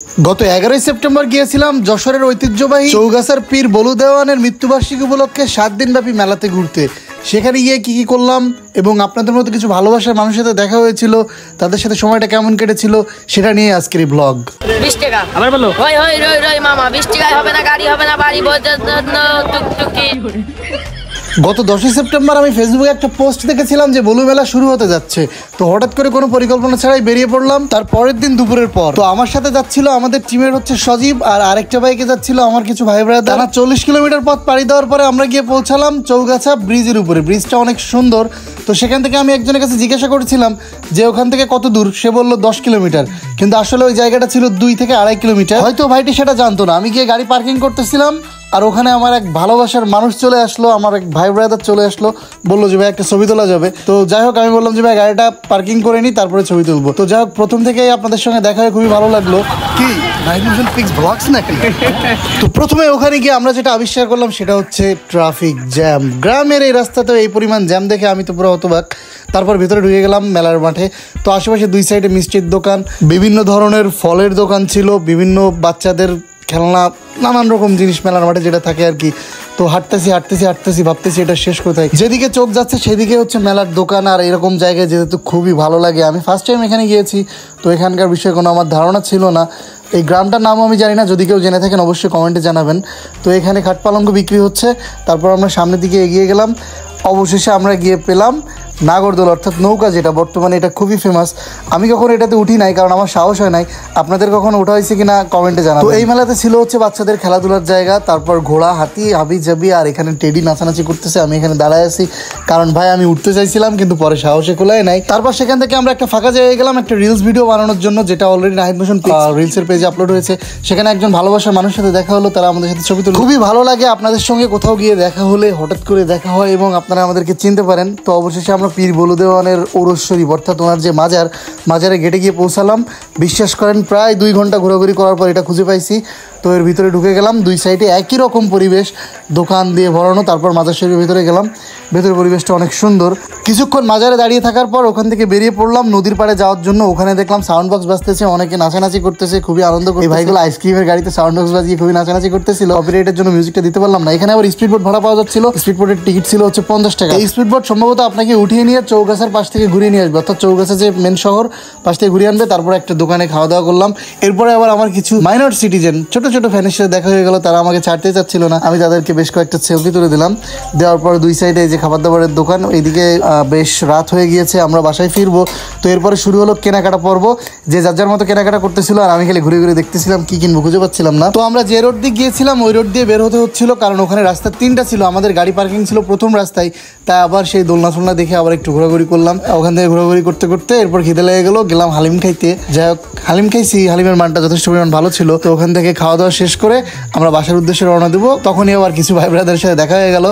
গত 11 সেপ্টেম্বর গিয়েছিলাম যশোরের ঐতিহ্যবাহী চৌগাছার পীর বলু দেওয়ানের মৃত্যুবার্ষিকী উপলক্ষে 7 দিনব্যাপী মেলাতে ঘুরতে। সেখানে গিয়ে কি করলাম এবং আপনাদের মতো কিছু ভালোবাসার মানুষের সাথে দেখা হয়েছিল, তাদের সাথে সময়টা কেমন কেটেছিল সেটা নিয়ে আজকের এই ব্লগ। 20 টাকা আবার বলো, ওই ওই রই রই মামা 20 টাকায় হবে না, গাড়ি হবে না, বাড়ি টুকটুকি। গত 10 সেপ্টেম্বর আমি ফেসবুকে একটা পোস্ট দেখেছিলাম যে বলু মেলা শুরু হতে যাচ্ছে। তো হঠাৎ করে কোনো পরিকল্পনা ছাড়াই বেরিয়ে পড়লাম। তার পরের দিন দুপুরের পর তো আমার সাথে যাচ্ছিল আমাদের টিমের সজীব, আর আরেকটা বাইকে যাচ্ছিল আমার কিছু ভাই ব্রাদার। টানা 40 কিলোমিটার পথ পাড়ি দেওয়ার পরে আমরা গিয়ে পৌঁছালাম চৌগাছা ব্রিজের উপরে। ব্রিজটা অনেক সুন্দর। তো সেখান থেকে আমি একজনের কাছে জিজ্ঞাসা করেছিলাম যে ওখান থেকে কত দূর। সে বললো 10 কিলোমিটার, কিন্তু আসলে ওই জায়গাটা ছিল 2 থেকে 2.5 কিলোমিটার। হয়তো ভাইটি সেটা জানতো না। আমি গিয়ে গাড়ি পার্কিং করতেছিলাম, আর ওখানে আমার এক ভালোবাসার মানুষ চলে আসলো, আমার এক ভাই ব্রাদার চলে আসলো, বললো যে ভাই একটা ছবি তোলা যাবে। তো যাই হোক আমি বললাম যে ভাই গাড়িটা পার্কিং করে নিই, তারপরে ছবি তুলবো। তো যাই হোক প্রথম থেকেই আপনাদের সঙ্গে দেখা হয়ে খুবই ভালো লাগলো। কি ব্লগস নাকি? তো প্রথমে ওখানে গিয়ে আমরা যেটা আবিষ্কার করলাম সেটা হচ্ছে ট্রাফিক জ্যাম। গ্রামের এই রাস্তাতে এই পরিমাণ জ্যাম দেখে আমি তো পুরো হতবাক। তারপর ভেতরে ঢুকে গেলাম মেলার মাঠে। তো আশেপাশে 2 সাইডে মিষ্টির দোকান, বিভিন্ন ধরনের ফলের দোকান ছিল, বিভিন্ন বাচ্চাদের খেলনা, নানান রকম জিনিস মেলার মাঠে যেটা থাকে আর কি। তো হাঁটতেছি ভাবতেছি এটা শেষ কোথায়। যেদিকে চোখ যাচ্ছে সেদিকে হচ্ছে মেলার দোকান। আর এরকম জায়গায় যেতে তো খুবই ভালো লাগে। আমি ফার্স্ট টাইম এখানে গিয়েছি, তো এখানকার বিষয়ে কোনো আমার ধারণা ছিল না। এই গ্রামটার নামও আমি জানি না, যদি কেউ জেনে থাকেন অবশ্যই কমেন্টে জানাবেন। তো এখানে খাটপালঙ্ক বিক্রি হচ্ছে। তারপর আমরা সামনের দিকে এগিয়ে গেলাম। অবশেষে আমরা গিয়ে পেলাম নাগরদোল, অর্থাৎ নৌকা, যেটা বর্তমানে এটা খুবই ফেমাস। আমি কখনো এটাতে উঠি নাই, কারণ আমার সাহস হয় নাই। আপনাদের কখনো ওঠা হয়েছে কিনা কমেন্টে জানাবেন। তো এই মেলাতে ছিল হচ্ছে বাচ্চাদের খেলাধুলার জায়গা, তারপর ঘোড়া, হাতি, হাবি জাবি, আর এখানে টেডি নাচানাচি করতেছে। আমি এখানে দাঁড়ায় আছি, কারণ ভাই আমি উঠতে চাইছিলাম কিন্তু পরে সাহসে কোলায় নাই। তারপর সেখান থেকে আমরা একটা ফাঁকা জায়গায় গেলাম একটা রিলস ভিডিও বানানোর জন্য, যেটা অলরেডি নাহিদ মোশন রিলসের পেজে আপলোড হয়েছে। সেখানে একজন ভালোবাসার মানুষের সাথে দেখা হলো, তারা আমাদের সাথে ছবি তুলল। খুবই ভালো লাগে আপনাদের সঙ্গে কোথাও গিয়ে দেখা হলে, হঠাৎ করে দেখা হয় এবং আপনারা আমাদেরকে চিনতে পারেন। তো অবশেষে আমরা পীর বলু দেওয়ানের ওরস শরীফ, অর্থাৎ ওনার যে মাজারে গেটে গিয়ে পৌঁছালাম। বিশ্বাস করেন প্রায় 2 ঘন্টা ঘোরাঘুরি করার পর এটা খুঁজে পাইছি। তো এর ভিতরে ঢুকে গেলাম। 2 সাইডে একই রকম পরিবেশ, দোকান দিয়ে ভরানো। তারপর মাজার শরীফের ভিতরে গেলাম। ভেতরের পরিবেশটা অনেক সুন্দর। কিছুক্ষণ মাজারে দাঁড়িয়ে থাকার পর ওখান থেকে বেরিয়ে পড়লাম নদীর পাড়ে যাওয়ার জন্য। ওখানে দেখলাম সাউন্ড বক্স বাজতেছে, অনেকে নাচানাচি করতেছে, খুবই আনন্দ করছে। এই ভাইগুলো আইসক্রিমের গাড়িতে সাউন্ড বক্স বাজিয়ে খুবই নাচানাচি করতেছিল। কপিরাইটের জন্য মিউজিকটা দিতে পারলাম না। এখানে আবার স্পিড বোট ভাড়া পাওয়া যাচ্ছিল। স্পিড বোটের টিকিট ছিল হচ্ছে 50 টাকা। এই স্পিড বোট সম্ভবত আপনাকে উঠিয়ে নিয়ে চৌগাছার পাশ থেকে ঘুরিয়ে নিয়ে আসবে, অর্থাৎ চৌগাছা যে মেন শহর পাশ থেকে ঘুরিয়ে আনবে। তারপর একটা দোকানে খাওয়া দাওয়া করলাম। এরপরে আবার আমার কিছু মাইনর সিটিজেন, ছোট ছোট ফ্যানের সাথে দেখা হয়ে গেল। তারা আমাকে ছাড়তে চাচ্ছিল না। আমি তাদেরকে বেশ কয়েকটা সেলফি তুলে দিলাম। দেওয়ার পর 2 সাইডে এই যে খাবার দাবারের দোকান। এইদিকে বেশ রাত হয়ে গিয়েছে, আমরা বাসায় ফিরবো। তো এরপরে শুরু হলো কেনাকাটা পর্ব। যে যার যার মতো কেনাকাটা করতেছিল, আর আমি খালি ঘুরে ঘুরে দেখতেছিলাম কি কিনবো, খুঁজে পাচ্ছিলাম না। তো আমরা যে রোড দিয়ে গিয়েছিলাম ওই রোড দিয়ে বের হতে হচ্ছিল, কারণ ওখানে রাস্তা 3টা ছিল। আমাদের গাড়ি পার্কিং ছিল প্রথম রাস্তায়। তাই আবার সেই দোলনা টোলনা দেখে আবার একটু ঘোরাঘুরি করলাম। ওখান থেকে ঘোরাঘুরি করতে করতে এরপর খিদে লেগে গেলো, গেলাম হালিম খাইতে। যাই হোক হালিম খাইছি, হালিমের মানটা যথেষ্ট পরিমাণ ভালো ছিল। তো ওখান থেকে খাওয়া দাওয়া শেষ করে আমরা বাসার উদ্দেশ্যে রওনা দেবো। তখনই আবার কিছু ভাই ব্রাদারের সাথে দেখা হয়ে গেল,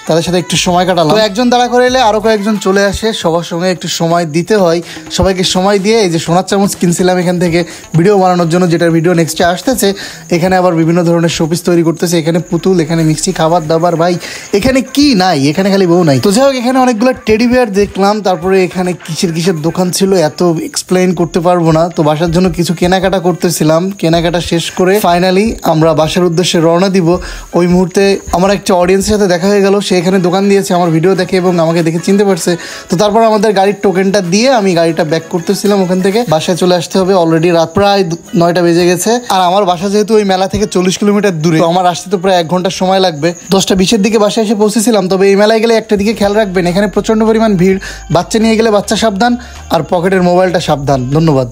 তাদের সাথে একটু সময় কাটালাম। তো একজন দাঁড়া করে এলে আরো কয়েকজন চলে আসে, সবার সঙ্গে একটু সময় দিতে হয়। সবাইকে সময় দিয়ে এই যে সোনার চামচ কিনছিলাম এখান থেকে ভিডিও বানানোর জন্য, যেটার ভিডিও নেক্সটে আসতেছে। এখানে আবার বিভিন্ন ধরনের শোপিস তৈরি করতেছে। এখানে পুতুল, এখানে মিষ্টি খাবার দাবার। ভাই এখানে কি নাই, এখানে খালি বউ নাই। তো যাই হোক এখানে অনেকগুলো টেডি বিয়ার দেখলাম। তারপরে এখানে কিসের দোকান ছিল এত এক্সপ্লেইন করতে পারবো না। তো বাসার জন্য কিছু কেনাকাটা করতেছিলাম। কেনাকাটা শেষ করে ফাইনালি আমরা বাসার উদ্দেশ্যে রওনা দিব। ওই মুহূর্তে আমার একটা অডিয়েন্সের সাথে দেখা হয়ে গেল। এখানে দোকান দিয়েছে, আমার ভিডিও দেখে এবং আমাকে দেখে চিনতে পারছে। তো তারপর আমাদের গাড়ির টোকেনটা দিয়ে আমি গাড়িটা ব্যাক করতেছিলাম। ওখান থেকে বাসায় চলে আসতে হবে। অলরেডি রাত প্রায় 9টা বেজে গেছে। আর আমার বাসা যেহেতু ওই মেলা থেকে 40 কিলোমিটার দূরে, তো আমার আসতে তো প্রায় 1 ঘন্টা সময় লাগবে। 10টা 20-এর দিকে বাসায় এসে পৌঁছেছিলাম। তবে এই মেলায় গেলে একটা দিকে খেয়াল রাখবেন, এখানে প্রচন্ড পরিমাণ ভিড়। বাচ্চা নিয়ে গেলে বাচ্চা সাবধান, আর পকেটের মোবাইলটা সাবধান। ধন্যবাদ।